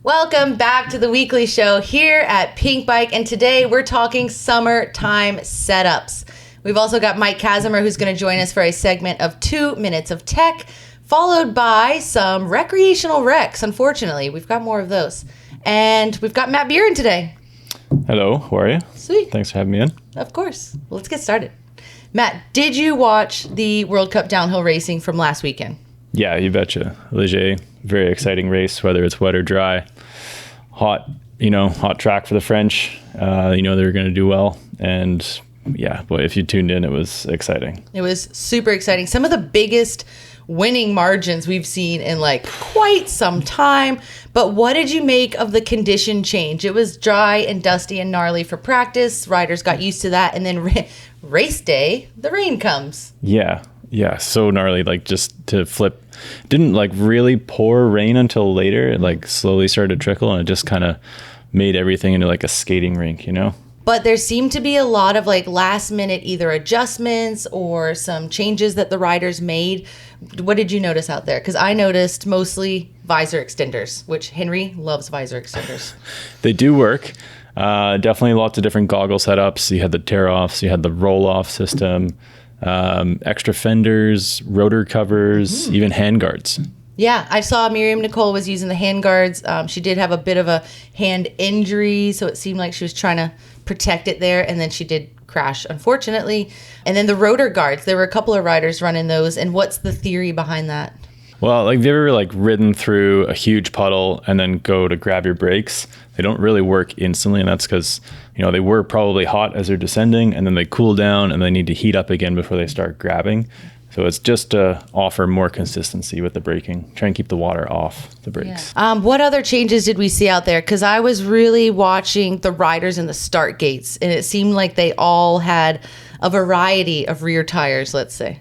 Welcome back to the weekly show here at Pinkbike, and today we're talking summertime setups. We've also got Mike Kazimer, who's going to join us for a segment of 2 minutes of tech, followed by some recreational wrecks. Unfortunately, we've got more of those. And we've got Matt Buren today. Hello, how are you? Sweet. Thanks for having me in. Of course. Well, let's get started. Matt, did you watch the World Cup downhill racing from last weekend? Yeah, you betcha. Leger, very exciting race, whether it's wet or dry. Hot track for the French. They were going to do well. And yeah, boy, if you tuned in, it was exciting. It was super exciting. Some of the biggest winning margins we've seen in like quite some time. But what did you make of the condition change? It was dry and dusty and gnarly for practice. Riders got used to that. And then race day, the rain comes. Yeah, so gnarly, like just to flip. Didn't like really pour rain until later. It like slowly started to trickle and it just kind of made everything into like a skating rink, But there seemed to be a lot of like last minute either adjustments or some changes that the riders made. What did you notice out there? Because I noticed mostly visor extenders, which Henry loves visor extenders. They do work. Definitely lots of different goggle setups. You had the tear-offs, you had the roll-off system, extra fenders, rotor covers, even hand guards. Yeah, I saw Miriam Nicole was using the hand guards. She did have a bit of a hand injury, so it seemed like she was trying to protect it there, and then she did crash, unfortunately. And then the rotor guards, there were a couple of riders running those, and what's the theory behind that? Well, like, have you ever like ridden through a huge puddle and then go to grab your brakes? They don't really work instantly, and that's because they were probably hot as they're descending, and then they cool down and they need to heat up again before they start grabbing. So it's just to offer more consistency with the braking, try and keep the water off the brakes. Yeah. What other changes did we see out there? Because I was really watching the riders in the start gates, and it seemed like they all had a variety of rear tires, let's say.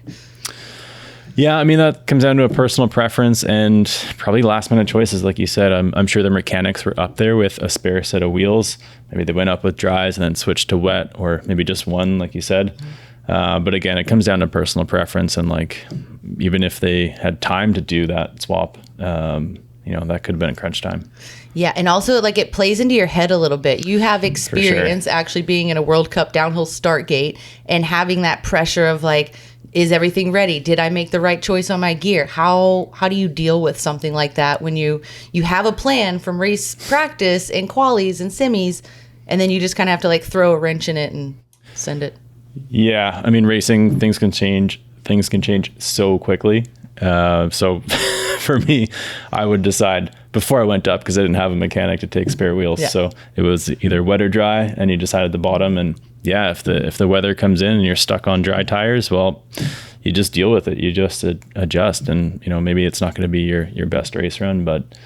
Yeah, I mean, that comes down to a personal preference and probably last minute choices. Like you said, I'm sure the mechanics were up there with a spare set of wheels. Maybe they went up with dries and then switched to wet, or maybe just one, like you said. But again, it comes down to personal preference, and like even if they had time to do that swap, that could have been a crunch time. Yeah, and also like it plays into your head a little bit. You have experience actually being in a World Cup downhill start gate and having that pressure of like, is everything ready? Did I make the right choice on my gear? How do you deal with something like that when you have a plan from race practice and qualies and semis, and then you just kind of have to like throw a wrench in it and send it? Yeah, I mean, racing, things can change so quickly. So for me, I would decide before I went up, because I didn't have a mechanic to take spare wheels. Yeah. So it was either wet or dry, and you decided the bottom. And yeah, if the weather comes in and you're stuck on dry tires, well, you just deal with it. You just adjust, and maybe it's not going to be your best race run, but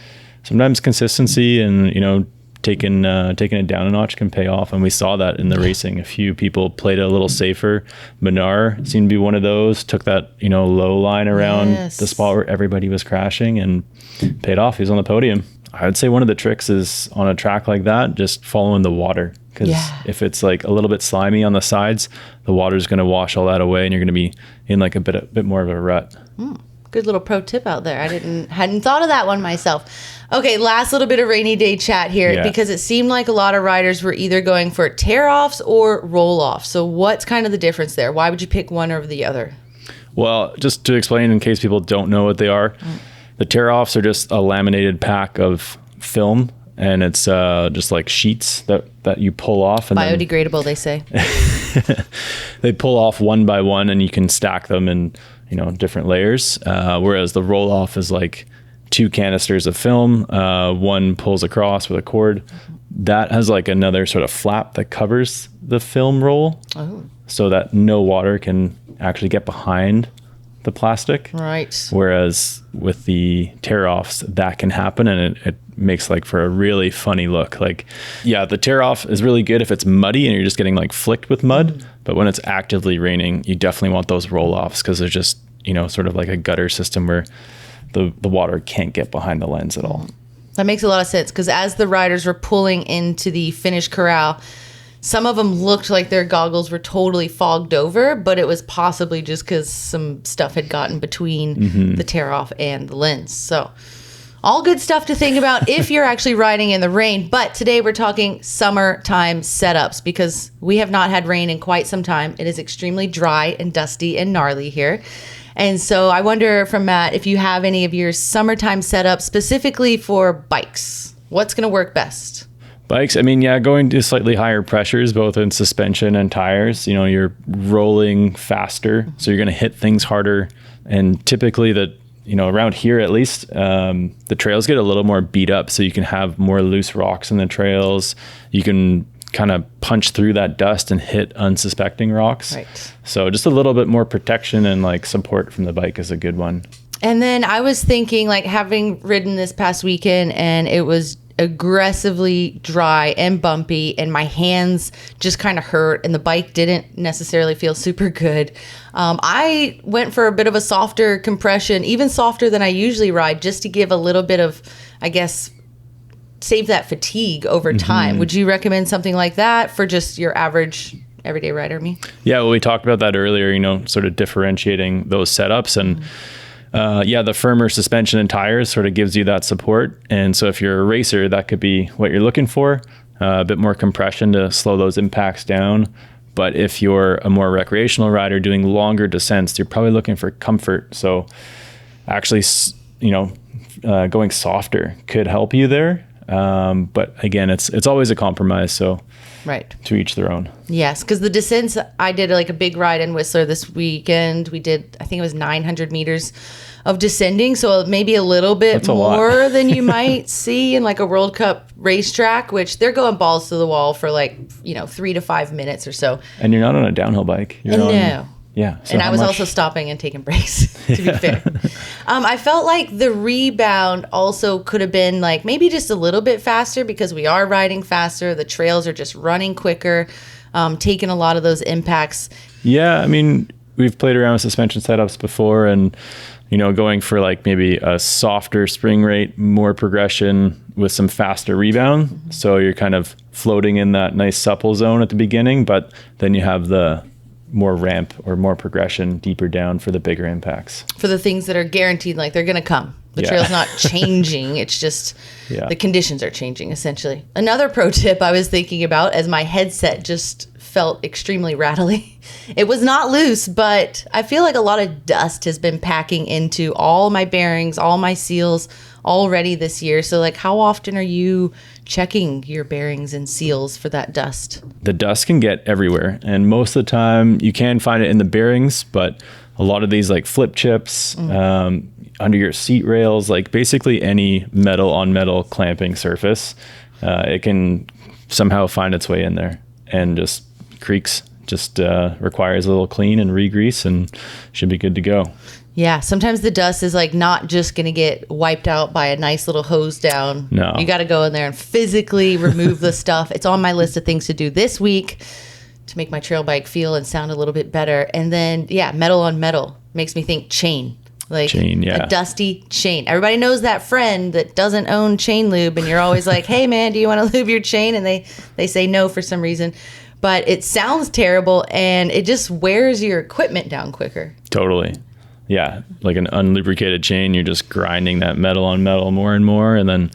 sometimes consistency and taking it down a notch can pay off, and we saw that in the racing. A few people played it a little safer. Menard seemed to be one of those, took that low line around the spot where everybody was crashing and paid off. He was on the podium. I would say one of the tricks is on a track like that, just following the water, because if it's like a little bit slimy on the sides, the water is going to wash all that away, and you're going to be in like a bit more of a rut. Good little pro tip out there. I hadn't thought of that one myself. Okay, last little bit of rainy day chat here, because it seemed like a lot of riders were either going for tear-offs or roll-offs. So what's kind of the difference there? Why would you pick one over the other? Well, just to explain in case people don't know what they are, the tear-offs are just a laminated pack of film, and it's just like sheets that you pull off. And biodegradable, they say. They pull off one by one, and you can stack them in different layers, whereas the roll-off is like 2 canisters of film, one pulls across with a cord. That has like another sort of flap that covers the film roll, so that no water can actually get behind the plastic. Right. Whereas with the tear-offs, that can happen, and it makes like for a really funny look. Like, yeah, the tear-off is really good if it's muddy and you're just getting like flicked with mud. But when it's actively raining, you definitely want those roll-offs, because they're just, sort of like a gutter system where the water can't get behind the lens at all. That makes a lot of sense, because as the riders were pulling into the finish corral, some of them looked like their goggles were totally fogged over, but it was possibly just because some stuff had gotten between the tear-off and the lens. So All good stuff to think about if you're actually riding in the rain. But today we're talking summertime setups because we have not had rain in quite some time. It is extremely dry and dusty and gnarly here. And so I wonder from Matt if you have any of your summertime setups specifically for bikes. What's going to work best? Bikes, I mean, yeah, going to slightly higher pressures, both in suspension and tires. You know, you're rolling faster, so you're going to hit things harder. And typically around here at least, the trails get a little more beat up, so you can have more loose rocks in the trails. You can kind of punch through that dust and hit unsuspecting rocks. Right. So just a little bit more protection and like support from the bike is a good one. And then I was thinking, like, having ridden this past weekend and it was aggressively dry and bumpy and my hands just kind of hurt and the bike didn't necessarily feel super good. I went for a bit of a softer compression, even softer than I usually ride, just to give a little bit of, I guess, save that fatigue over time. Would you recommend something like that for just your average everyday rider, me? Yeah, well, we talked about that earlier, sort of differentiating those setups and the firmer suspension and tires sort of gives you that support. And so if you're a racer, that could be what you're looking for, a bit more compression to slow those impacts down. But if you're a more recreational rider doing longer descents, you're probably looking for comfort. So actually, going softer could help you there. But again, it's always a compromise. So right, to each their own. Yes, because the descents, I did like a big ride in Whistler this weekend. We did, I think it was 900 meters of descending, so maybe a little bit more than you might see in like a World Cup racetrack, which they're going balls to the wall for 3 to 5 minutes or so. And you're not on a downhill bike. No. Yeah. So and I was also stopping and taking breaks, to be fair. I felt like the rebound also could have been like maybe just a little bit faster because we are riding faster. The trails are just running quicker, taking a lot of those impacts. Yeah. I mean, we've played around with suspension setups before and, going for like maybe a softer spring rate, more progression with some faster rebound. Mm-hmm. So you're kind of floating in that nice supple zone at the beginning, but then you have the more ramp or more progression deeper down for the bigger impacts. For the things that are guaranteed, like they're going to come. The trail's not changing. It's just the conditions are changing, essentially. Another pro tip I was thinking about as my headset just felt extremely rattly. It was not loose, but I feel like a lot of dust has been packing into all my bearings, all my seals already this year. So like how often are you checking your bearings and seals for that dust? The dust can get everywhere, and most of the time you can find it in the bearings, but a lot of these like flip chips, under your seat rails, like basically any metal on metal clamping surface, it can somehow find its way in there and just creaks. Just requires a little clean and re-grease and should be good to go. Yeah, sometimes the dust is like not just going to get wiped out by a nice little hose down. No. You got to go in there and physically remove the stuff. It's on my list of things to do this week to make my trail bike feel and sound a little bit better. And then, metal on metal makes me think chain. Like a dusty chain. Everybody knows that friend that doesn't own chain lube and you're always like, hey man, do you want to lube your chain? And they say no for some reason. But it sounds terrible and it just wears your equipment down quicker. Totally. Yeah, like an unlubricated chain, you're just grinding that metal on metal more and more. And then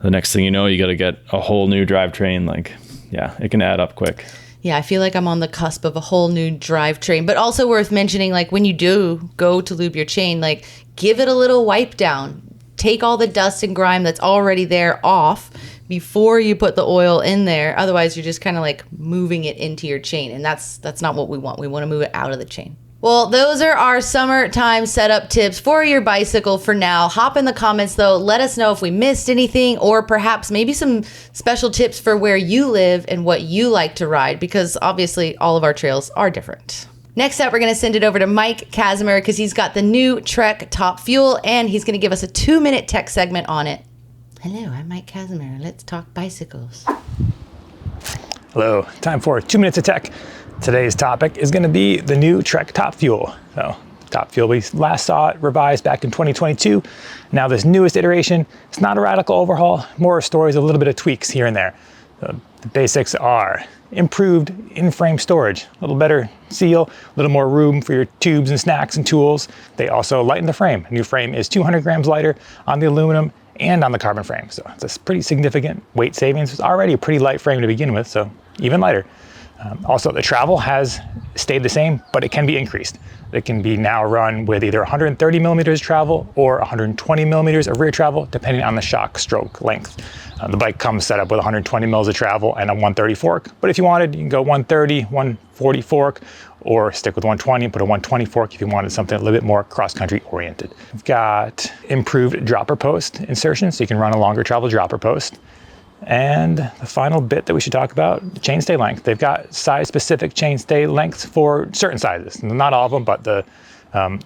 the next thing you know, you got to get a whole new drivetrain. Like, it can add up quick. Yeah, I feel like I'm on the cusp of a whole new drivetrain. But also worth mentioning, like when you do go to lube your chain, like give it a little wipe down. Take all the dust and grime that's already there off before you put the oil in there. Otherwise, you're just kind of like moving it into your chain. And that's not what we want. We want to move it out of the chain. Well, those are our summertime setup tips for your bicycle for now. Hop in the comments, though. Let us know if we missed anything or perhaps maybe some special tips for where you live and what you like to ride, because obviously all of our trails are different. Next up, we're going to send it over to Mike Kazimer because he's got the new Trek Top Fuel and he's going to give us a 2-minute tech segment on it. Hello, I'm Mike Kazimer. Let's talk bicycles. Hello, time for 2 minutes of tech. Today's topic is going to be the new Trek Top Fuel. So, Top Fuel, we last saw it revised back in 2022. Now this newest iteration, it's not a radical overhaul, more stories, a little bit of tweaks here and there. The basics are improved in-frame storage, a little better seal, a little more room for your tubes and snacks and tools. They also lighten the frame. The new frame is 200 grams lighter on the aluminum and on the carbon frame. So it's a pretty significant weight savings. It's already a pretty light frame to begin with, so even lighter. Also, the travel has stayed the same, but it can be increased. It can be now run with either 130 millimeters travel or 120 millimeters of rear travel, depending on the shock stroke length. The bike comes set up with 120 mils of travel and a 130 fork, but if you wanted, you can go 130, 140 fork, or stick with 120 and put a 120 fork if you wanted something a little bit more cross-country oriented. We've got improved dropper post insertion, so you can run a longer travel dropper post. And the final bit that we should talk about, chainstay length. They've got size-specific chainstay lengths for certain sizes. Not all of them, but the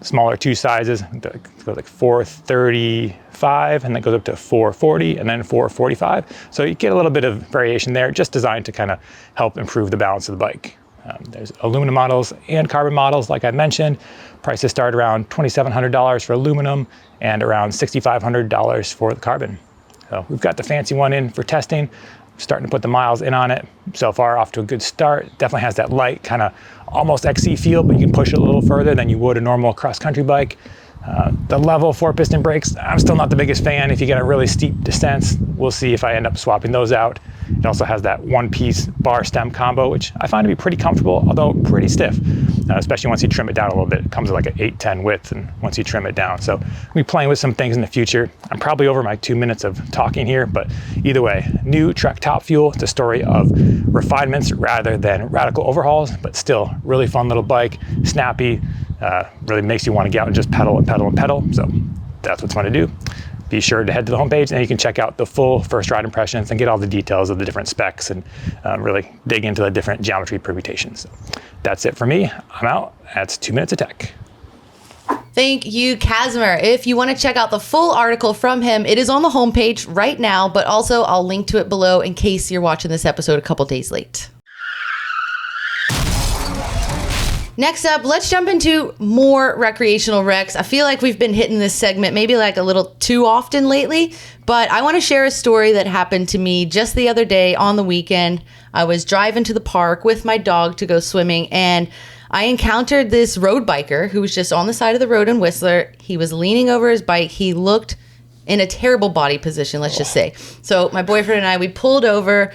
smaller 2 sizes, go like 435, and that goes up to 440, and then 445. So you get a little bit of variation there, just designed to kind of help improve the balance of the bike. There's aluminum models and carbon models, like I mentioned. Prices start around $2,700 for aluminum and around $6,500 for the carbon. So we've got the fancy one in for testing, starting to put the miles in on it. So far, off to a good start. Definitely has that light, kind of almost XC feel, but you can push it a little further than you would a normal cross-country bike. The level 4-piston brakes, I'm still not the biggest fan. If you get a really steep descents, we'll see if I end up swapping those out. It also has that one-piece bar stem combo, which I find to be pretty comfortable, although pretty stiff, especially once you trim it down a little bit. It comes with like an 810 width, and once you trim it down. So I'll be playing with some things in the future. I'm probably over my 2 minutes of talking here, but either way, new Trek Top Fuel. It's a story of refinements rather than radical overhauls, but still really fun little bike, snappy, really makes you want to get out and just pedal and pedal and pedal. So that's what's fun to do. Be sure to head to the homepage and you can check out the full first ride impressions and get all the details of the different specs and really dig into the different geometry permutations. So that's it for me. I'm out. That's 2 minutes of tech. Thank you, Kazimer. If you want to check out the full article from him, it is on the homepage right now, but also I'll link to it below in case you're watching this episode a couple days late. Next up, let's jump into more recreational wrecks. I feel like we've been hitting this segment maybe like a little too often lately, but I want to share a story that happened to me just the other day on the weekend. I was driving to the park with my dog to go swimming, and I encountered this road biker who was just on the side of the road in Whistler. He was leaning over his bike. He looked in a terrible body position, let's just say. So my boyfriend and I, we pulled over.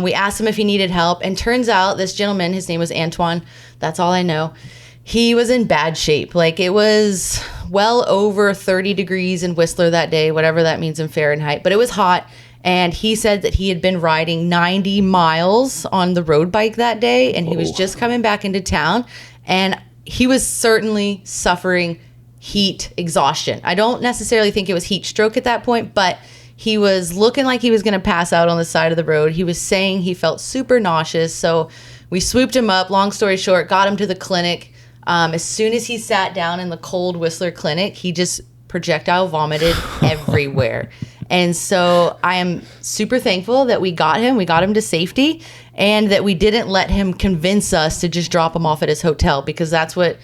We asked him if he needed help. And turns out this gentleman, his name was Antoine. That's all I know. He was in bad shape. Like, it was well over 30 degrees in Whistler that day, whatever that means in Fahrenheit. But it was hot. And he said that he had been riding 90 miles on the road bike that day. And he was just coming back into town. And he was certainly suffering heat exhaustion. I don't necessarily think it was heat stroke at that point, but he was looking like he was going to pass out on the side of the road. He was saying he felt super nauseous. So we swooped him up. Long story short, got him to the clinic. As soon as he sat down in the cold Whistler clinic, he just projectile vomited everywhere. And so I am super thankful that we got him to safety, and that we didn't let him convince us to just drop him off at his hotel, because that's what,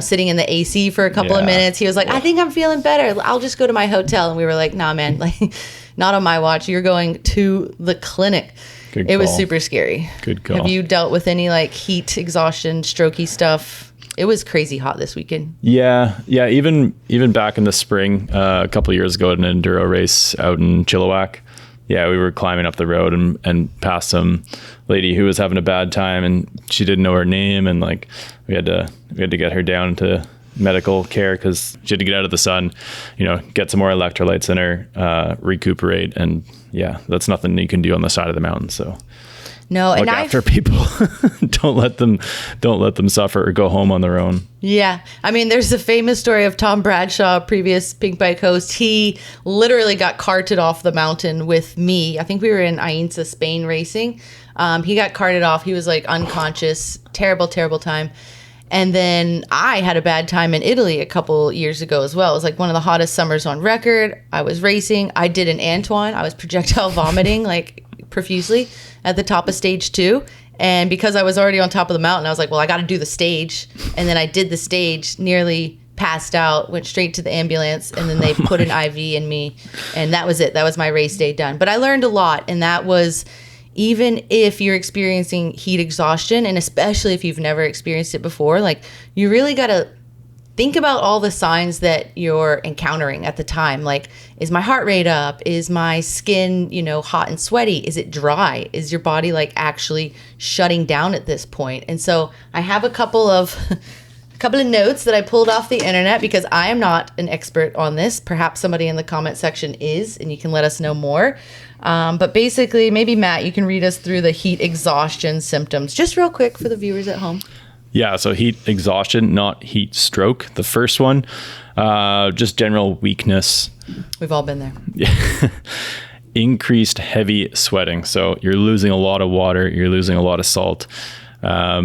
sitting in the AC for a couple of minutes, he was like, I think I'm feeling better. I'll just go to my hotel. And we were like, nah, man, like, not on my watch. You're going to the clinic. Good it call. was super scary. Good call. Have you dealt with any like heat, exhaustion, strokey stuff? It was crazy hot this weekend. Yeah. Even back in the spring, a couple of years ago at an enduro race out in Chilliwack. Yeah, we were climbing up the road and passed some lady who was having a bad time, and she didn't know her name, and like we had to get her down to medical care because she had to get out of the sun, get some more electrolytes in her, recuperate, and yeah, that's nothing you can do on the side of the mountain. So no, look and after people. don't let them suffer or go home on their own. Yeah. I mean, there's the famous story of Tom Bradshaw, previous Pinkbike host. He literally got carted off the mountain with me. I think we were in Ainsa, Spain racing. He got carted off. He was like unconscious. Terrible, terrible time. And then I had a bad time in Italy a couple years ago as well. It was like one of the hottest summers on record. I was racing. I did an Antoine. I was projectile vomiting like profusely at the top of stage 2. And because I was already on top of the mountain, I was like, well, I got to do the stage. And then I did the stage, nearly passed out, went straight to the ambulance, and then they put an IV in me. And that was it. That was my race day done. But I learned a lot. And that was, even if you're experiencing heat exhaustion, and especially if you've never experienced it before, like, you really got to think about all the signs that you're encountering at the time. Like, is my heart rate up? Is my skin, hot and sweaty? Is it dry? Is your body like actually shutting down at this point? And so I have a couple of notes that I pulled off the internet because I am not an expert on this. Perhaps somebody in the comment section is, and you can let us know more. But basically, maybe Matt, you can read us through the heat exhaustion symptoms just real quick for the viewers at home. Yeah, so heat exhaustion, not heat stroke. The first one, just general weakness. We've all been there. Yeah. Increased heavy sweating. So you're losing a lot of water. You're losing a lot of salt. A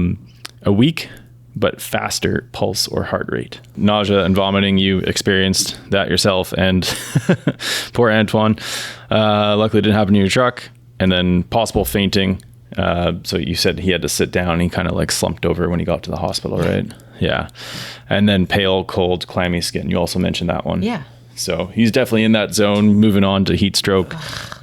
weak but faster pulse or heart rate. Nausea and vomiting, you experienced that yourself. And poor Antoine, luckily didn't happen to your truck. And then possible fainting. So you said he had to sit down. He kind of like slumped over when he got to the hospital, right? Yeah. And then pale, cold, clammy skin. You also mentioned that one. Yeah. So he's definitely in that zone. Moving on to heat stroke.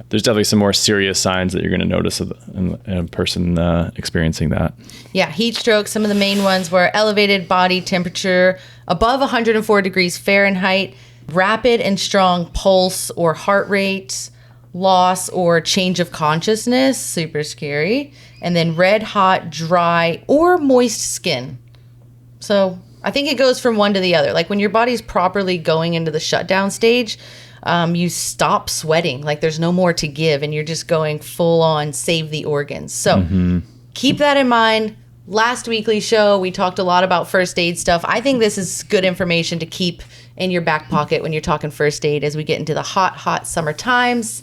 There's definitely some more serious signs that you're going to notice in a person experiencing that. Yeah, heat stroke. Some of the main ones were elevated body temperature above 104 degrees Fahrenheit, rapid and strong pulse or heart rate, loss or change of consciousness, super scary, and then red hot, dry, or moist skin. So I think it goes from one to the other. Like when your body's properly going into the shutdown stage, you stop sweating, like there's no more to give, and you're just going full on save the organs. So keep that in mind. Last weekly show, we talked a lot about first aid stuff. I think this is good information to keep in your back pocket when you're talking first aid as we get into the hot summer times.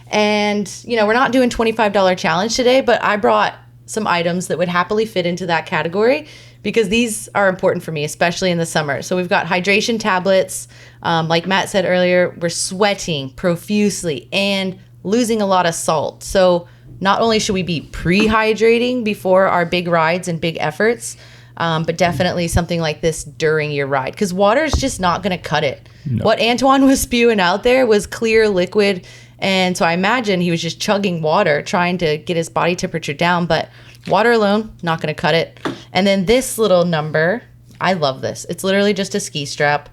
And, we're not doing $25 challenge today, but I brought some items that would happily fit into that category because these are important for me, especially in the summer. So we've got hydration tablets. Like Matt said earlier, we're sweating profusely and losing a lot of salt. So not only should we be pre-hydrating before our big rides and big efforts, but definitely something like this during your ride because water is just not going to cut it. No. What Antoine was spewing out there was clear liquid. And so I imagine he was just chugging water, trying to get his body temperature down. But water alone, not going to cut it. And then this little number, I love this. It's literally just a ski strap.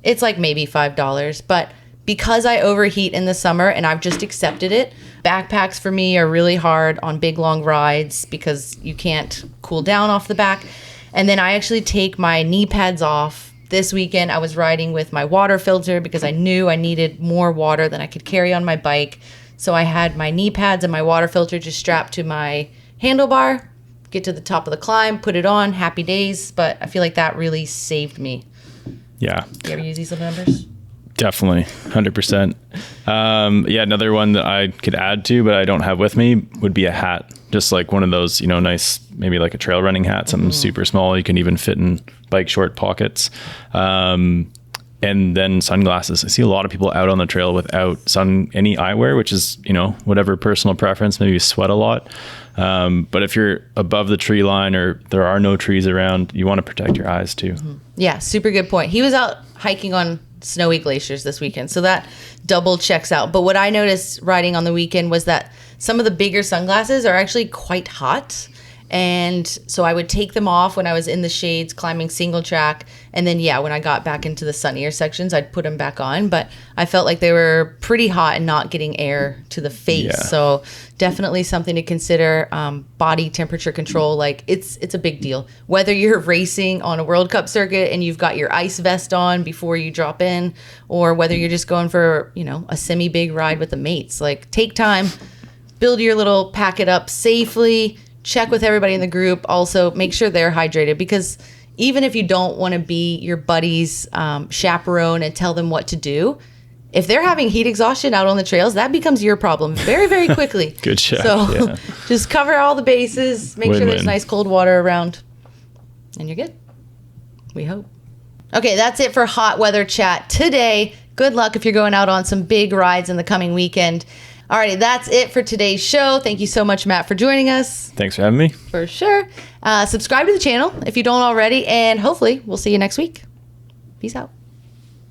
It's like maybe $5. But because I overheat in the summer and I've just accepted it, backpacks for me are really hard on big, long rides because you can't cool down off the back. And then I actually take my knee pads off. This weekend, I was riding with my water filter because I knew I needed more water than I could carry on my bike. So I had my knee pads and my water filter just strapped to my handlebar, get to the top of the climb, put it on, happy days. But I feel like that really saved me. Yeah. You ever use these little numbers? Definitely, 100%. Yeah, another one that I could add to, but I don't have with me, would be a hat. Just like one of those, nice, maybe like a trail running hat, something super small. You can even fit in bike short pockets. And then sunglasses. I see a lot of people out on the trail without any eyewear, which is, whatever personal preference. Maybe you sweat a lot. But if you're above the tree line or there are no trees around, you want to protect your eyes too. Yeah, super good point. He was out hiking on snowy glaciers this weekend, so that double checks out. But what I noticed riding on the weekend was that some of the bigger sunglasses are actually quite hot. And so I would take them off when I was in the shades climbing single track. And then, when I got back into the sunnier sections, I'd put them back on. But I felt like they were pretty hot and not getting air to the face. Yeah. So definitely something to consider. Body temperature control, like it's a big deal. Whether you're racing on a World Cup circuit and you've got your ice vest on before you drop in, or whether you're just going for, a semi-big ride with the mates. Like, take time, build your little packet up safely. Check with everybody in the group. Also, make sure they're hydrated because even if you don't want to be your buddy's chaperone and tell them what to do, if they're having heat exhaustion out on the trails, that becomes your problem very, very quickly. Good shot. So just cover all the bases. Make sure there's nice cold water around. And you're good. We hope. Okay, that's it for hot weather chat today. Good luck if you're going out on some big rides in the coming weekend. Alrighty, that's it for today's show. Thank you so much, Matt, for joining us. Thanks for having me. For sure. Subscribe to the channel if you don't already, and hopefully we'll see you next week. Peace out.